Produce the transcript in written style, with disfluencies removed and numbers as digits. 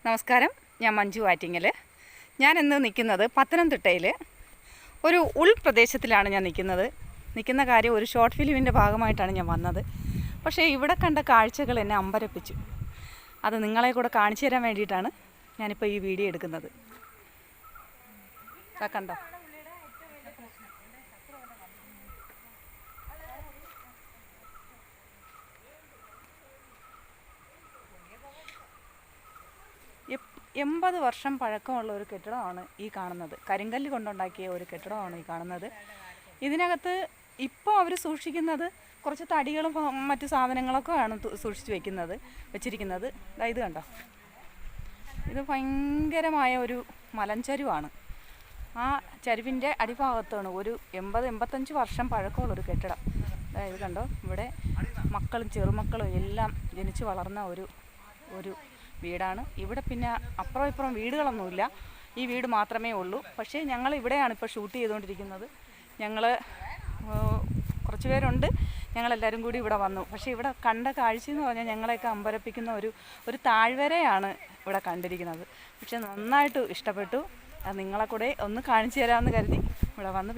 നമസ്കാരം, ഞാൻ മഞ്ജു ആറ്റിങ്ങൽ. ഞാനിന്ന് നിൽക്കുന്നത് പത്തനംതിട്ടയിൽ ഒരു ഉൾപ്രദേശത്തിലാണ് ഞാൻ നിൽക്കുന്ന കാര്യം ഒരു ഷോർട്ട് ഫിലിമിൻ്റെ ഭാഗമായിട്ടാണ് ഞാൻ വന്നത്. പക്ഷേ ഇവിടെ കണ്ട കാഴ്ചകൾ എന്നെ അമ്പരപ്പിച്ചു. അത് നിങ്ങളെ കൂടെ കാണിച്ചു തരാൻ വേണ്ടിയിട്ടാണ് ഞാനിപ്പോൾ ഈ വീഡിയോ എടുക്കുന്നത്. കണ്ടോ? എൺപത് വർഷം പഴക്കമുള്ള ഒരു കെട്ടിടമാണ് ഈ കാണുന്നത്. കരിങ്കല്ല് കൊണ്ടുണ്ടാക്കിയ ഒരു കെട്ടിടമാണ് ഈ കാണുന്നത്. ഇതിനകത്ത് ഇപ്പോൾ അവർ സൂക്ഷിക്കുന്നത് കുറച്ച് തടികളും മറ്റു സാധനങ്ങളൊക്കെ ആണ് സൂക്ഷിച്ച് വെച്ചിരിക്കുന്നത്. ഇത് കണ്ടോ? ഇത് ഭയങ്കരമായ ഒരു മലഞ്ചരുവാണ്. ആ ചരുവിൻ്റെ അടിഭാഗത്താണ് ഒരു 80-85 വർഷം പഴക്കമുള്ളൊരു കെട്ടിടം. ഇത് കണ്ടോ? ഇവിടെ മക്കളും ചെറുമക്കളും എല്ലാം ജനിച്ചു വളർന്ന ഒരു വീടാണ്. ഇവിടെ പിന്നെ അപ്പുറം ഇപ്പുറം വീടുകളൊന്നുമില്ല, ഈ വീട് മാത്രമേ ഉള്ളൂ. പക്ഷേ ഞങ്ങൾ ഇവിടെയാണ് ഇപ്പോൾ ഷൂട്ട് ചെയ്തുകൊണ്ടിരിക്കുന്നത്. ഞങ്ങൾ കുറച്ച് പേരുണ്ട്, ഞങ്ങളെല്ലാവരും കൂടി ഇവിടെ വന്നു. പക്ഷേ ഇവിടെ കണ്ട കാഴ്ചയെന്ന് പറഞ്ഞാൽ ഞങ്ങളെയൊക്കെ അമ്പരപ്പിക്കുന്ന ഒരു താഴ്വരയാണ് ഇവിടെ കണ്ടിരിക്കുന്നത്. പക്ഷേ നന്നായിട്ട് ഇഷ്ടപ്പെട്ടു. അത് നിങ്ങളെ കൂടെ ഒന്ന് കാണിച്ചു തരാമെന്ന് കരുതി ഇവിടെ വന്നു.